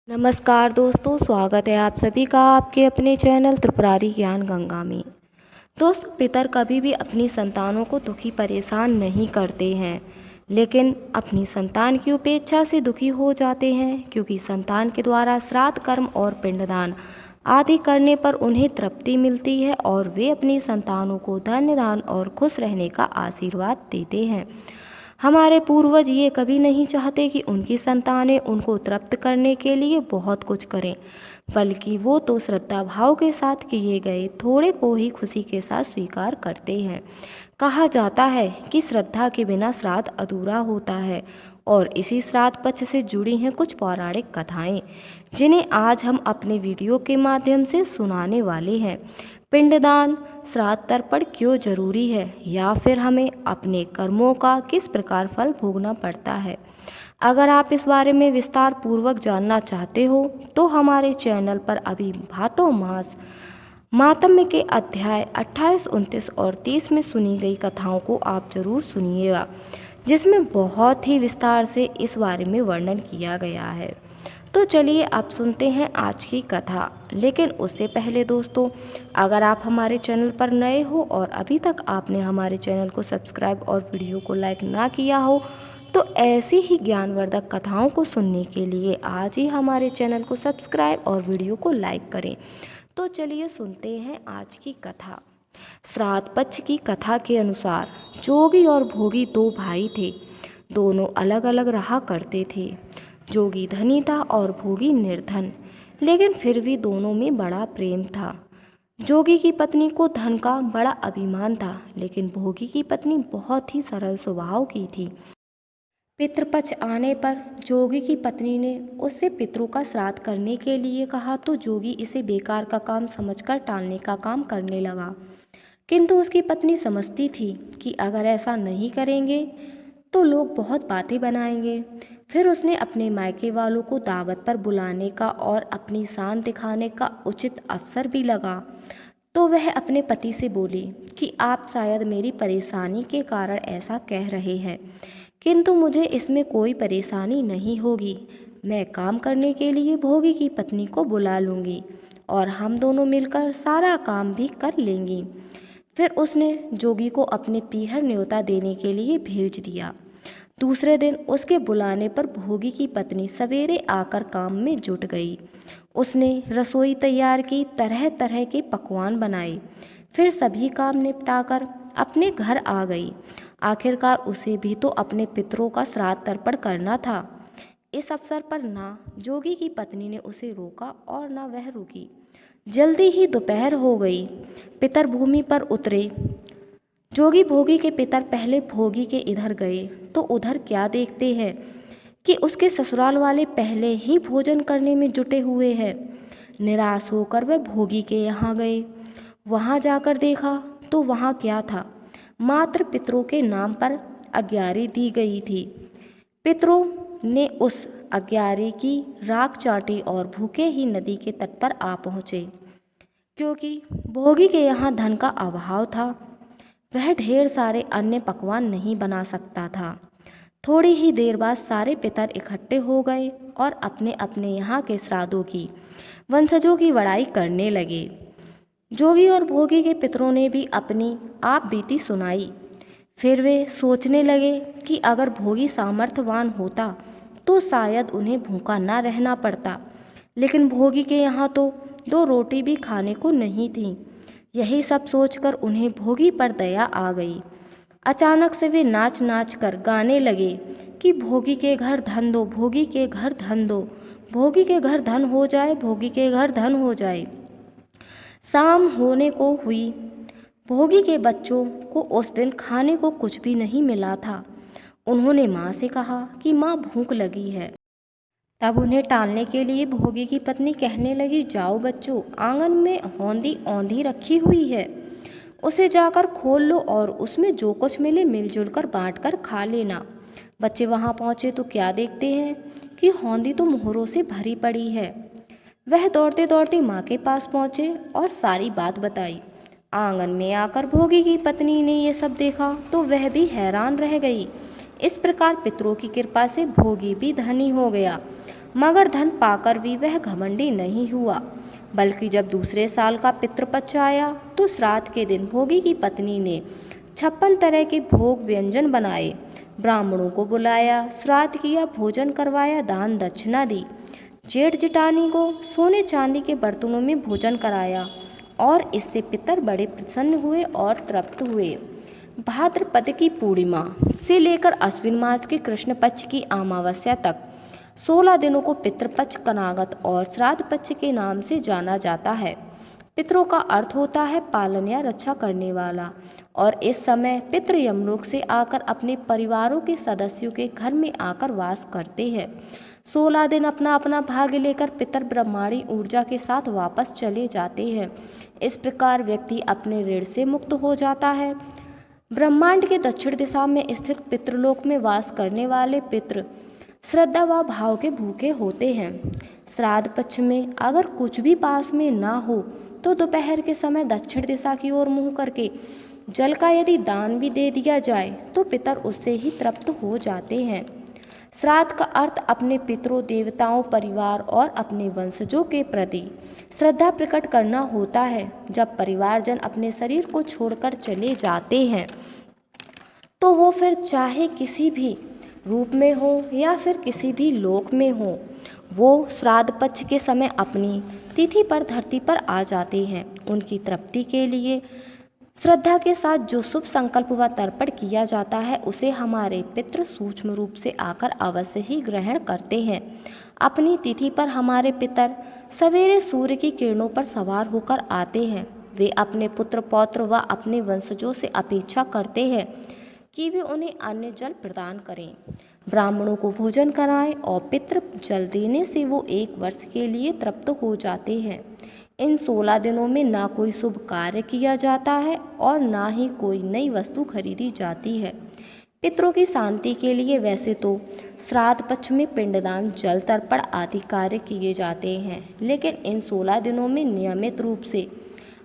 नमस्कार दोस्तों, स्वागत है आप सभी का आपके अपने चैनल त्रिपुरारी ज्ञान गंगा में। दोस्तों, पितर कभी भी अपनी संतानों को दुखी परेशान नहीं करते हैं, लेकिन अपनी संतान की उपेक्षा से दुखी हो जाते हैं, क्योंकि संतान के द्वारा श्राद्ध कर्म और पिंडदान आदि करने पर उन्हें तृप्ति मिलती है और वे अपनी संतानों को धन्य दान और खुश रहने का आशीर्वाद देते हैं। हमारे पूर्वज ये कभी नहीं चाहते कि उनकी संतानें उनको तृप्त करने के लिए बहुत कुछ करें, बल्कि वो तो श्रद्धा भाव के साथ किए गए थोड़े को ही खुशी के साथ स्वीकार करते हैं। कहा जाता है कि श्रद्धा के बिना श्राद्ध अधूरा होता है, और इसी श्राद्ध पक्ष से जुड़ी हैं कुछ पौराणिक कथाएं, जिन्हें आज हम अपने वीडियो के माध्यम से सुनाने वाले हैं। पिंडदान श्राद्ध तर्पण क्यों जरूरी है, या फिर हमें अपने कर्मों का किस प्रकार फल भोगना पड़ता है। अगर आप इस बारे में विस्तार पूर्वक जानना चाहते हो तो हमारे चैनल पर अभी भादो मास मातम्य के अध्याय 28, 29 और 30 में सुनी गई कथाओं को आप जरूर सुनिएगा, जिसमें बहुत ही विस्तार से इस बारे में वर्णन किया गया है। तो चलिए आप सुनते हैं आज की कथा। लेकिन उससे पहले दोस्तों, अगर आप हमारे चैनल पर नए हो और अभी तक आपने हमारे चैनल को सब्सक्राइब और वीडियो को लाइक ना किया हो, तो ऐसी ही ज्ञानवर्धक कथाओं को सुनने के लिए आज ही हमारे चैनल को सब्सक्राइब और वीडियो को लाइक करें। तो चलिए सुनते हैं आज की कथा। श्राद्ध पक्ष की कथा के अनुसार जोगी और भोगी दो भाई थे। दोनों अलग अलग रहा करते थे। जोगी धनी था और भोगी निर्धन, लेकिन फिर भी दोनों में बड़ा प्रेम था। जोगी की पत्नी को धन का बड़ा अभिमान था, लेकिन भोगी की पत्नी बहुत ही सरल स्वभाव की थी। पितृपक्ष आने पर जोगी की पत्नी ने उससे पितरों का श्राद्ध करने के लिए कहा, तो जोगी इसे बेकार का काम समझकर टालने का काम करने लगा। किंतु उसकी पत्नी समझती थी कि अगर ऐसा नहीं करेंगे तो लोग बहुत बातें बनाएंगे। फिर उसने अपने मायके वालों को दावत पर बुलाने का और अपनी शान दिखाने का उचित अवसर भी लगा। तो वह अपने पति से बोली कि आप शायद मेरी परेशानी के कारण ऐसा कह रहे हैं, किंतु मुझे इसमें कोई परेशानी नहीं होगी। मैं काम करने के लिए भोगी की पत्नी को बुला लूँगी और हम दोनों मिलकर सारा काम भी कर लेंगी। फिर उसने जोगी को अपने पीहर न्योता देने के लिए भेज दिया। दूसरे दिन उसके बुलाने पर भोगी की पत्नी सवेरे आकर काम में जुट गई। उसने रसोई तैयार की, तरह तरह के पकवान बनाए। फिर सभी काम निपटाकर अपने घर आ गई। आखिरकार उसे भी तो अपने पितरों का श्राद्ध तर्पण करना था। इस अवसर पर ना जोगी की पत्नी ने उसे रोका और ना वह रुकी। जल्दी ही दोपहर हो गई। पितर भूमि पर उतरे। जोगी भोगी के पितर पहले भोगी के इधर गए, तो उधर क्या देखते हैं कि उसके ससुराल वाले पहले ही भोजन करने में जुटे हुए हैं। निराश होकर वह भोगी के यहाँ गए। वहाँ जाकर देखा तो वहाँ क्या था, मात्र पितरों के नाम पर अग्यारी दी गई थी। पितरों ने उस अग्यारी की राख चाटी और भूखे ही नदी के तट पर आ पहुँचे। क्योंकि भोगी के यहाँ धन का अभाव था, वह ढेर सारे अन्य पकवान नहीं बना सकता था। थोड़ी ही देर बाद सारे पितर इकट्ठे हो गए और अपने अपने यहाँ के श्राद्धों की, वंशजों की बड़ाई करने लगे। जोगी और भोगी के पितरों ने भी अपनी आप बीती सुनाई। फिर वे सोचने लगे कि अगर भोगी सामर्थ्यवान होता तो शायद उन्हें भूखा ना रहना पड़ता, लेकिन भोगी के यहाँ तो 2 रोटी भी खाने को नहीं थी। यही सब सोचकर उन्हें भोगी पर दया आ गई। अचानक से वे नाच नाच कर गाने लगे कि भोगी के घर धन दो, भोगी के घर धन दो, भोगी के घर धन हो जाए, भोगी के घर धन हो जाए। शाम होने को हुई। भोगी के बच्चों को उस दिन खाने को कुछ भी नहीं मिला था। उन्होंने माँ से कहा कि माँ, भूख लगी है। तब उन्हें टालने के लिए भोगी की पत्नी कहने लगी, जाओ बच्चों, आंगन में औंधी औंधी रखी हुई है, उसे जाकर खोल लो और उसमें जो कुछ मिले मिलजुल कर बांट कर खा लेना। बच्चे वहां पहुंचे तो क्या देखते हैं कि औंधी तो मोहरों से भरी पड़ी है। वह दौड़ते दौड़ते माँ के पास पहुंचे और सारी बात बताई। आंगन में आकर भोगी की पत्नी ने ये सब देखा तो वह भी हैरान रह गई। इस प्रकार पितरों की कृपा से भोगी भी धनी हो गया। मगर धन पाकर भी वह घमंडी नहीं हुआ, बल्कि जब दूसरे साल का पितृपक्ष आया तो श्राद्ध के दिन भोगी की पत्नी ने 56 तरह के भोग व्यंजन बनाए, ब्राह्मणों को बुलाया, श्राद्ध किया, भोजन करवाया, दान दक्षिणा दी। जेठ जिठानी को सोने चांदी के बर्तनों में भोजन कराया और इससे पितर बड़े प्रसन्न हुए और तृप्त हुए। भाद्रपद की पूर्णिमा से लेकर अश्विन मास के कृष्ण पक्ष की अमावस्या तक 16 दिनों को पितृपक्ष, कनागत और श्राद्ध पक्ष के नाम से जाना जाता है। पितरों का अर्थ होता है पालन या रक्षा करने वाला, और इस समय पितृ यमलोक से आकर अपने परिवारों के सदस्यों के घर में आकर वास करते हैं। 16 दिन अपना अपना भाग लेकर पितर ब्रह्मांडी ऊर्जा के साथ वापस चले जाते हैं। इस प्रकार व्यक्ति अपने ऋण से मुक्त हो जाता है। ब्रह्मांड के दक्षिण दिशा में स्थित पितृलोक में वास करने वाले पितृ श्रद्धा व भाव के भूखे होते हैं। श्राद्ध पक्ष में अगर कुछ भी पास में ना हो तो दोपहर के समय दक्षिण दिशा की ओर मुंह करके जल का यदि दान भी दे दिया जाए तो पितर उससे ही तृप्त हो जाते हैं। श्राद्ध का अर्थ अपने पितरों, देवताओं, परिवार और अपने वंशजों के प्रति श्रद्धा प्रकट करना होता है। जब परिवारजन अपने शरीर को छोड़कर चले जाते हैं तो वो फिर चाहे किसी भी रूप में हो या फिर किसी भी लोक में हो, वो श्राद्ध पक्ष के समय अपनी तिथि पर धरती पर आ जाते हैं। उनकी तृप्ति के लिए श्रद्धा के साथ जो शुभ संकल्प व तर्पण किया जाता है उसे हमारे पितृ सूक्ष्म रूप से आकर अवश्य ही ग्रहण करते हैं। अपनी तिथि पर हमारे पितर सवेरे सूर्य की किरणों पर सवार होकर आते हैं। वे अपने पुत्र, पौत्र व अपने वंशजों से अपेक्षा करते हैं कि वे उन्हें अन्न जल प्रदान करें, ब्राह्मणों को भोजन कराएं और पितृ जल देने से वो 1 वर्ष के लिए तृप्त हो जाते हैं। इन 16 दिनों में ना कोई शुभ कार्य किया जाता है और ना ही कोई नई वस्तु खरीदी जाती है। पितरों की शांति के लिए वैसे तो श्राद्ध पक्ष में पिंडदान, जल तर्पण आदि कार्य किए जाते हैं, लेकिन इन 16 दिनों में नियमित रूप से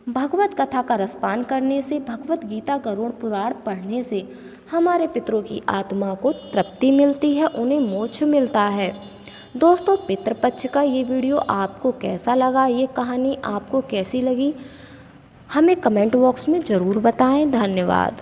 भगवत कथा का रसपान करने से, भगवत गीता, गरुड़ पुराण पढ़ने से हमारे पितरों की आत्मा को तृप्ति मिलती है, उन्हें मोक्ष मिलता है। दोस्तों, पितृपक्ष का ये वीडियो आपको कैसा लगा, ये कहानी आपको कैसी लगी, हमें कमेंट बॉक्स में ज़रूर बताएं। धन्यवाद।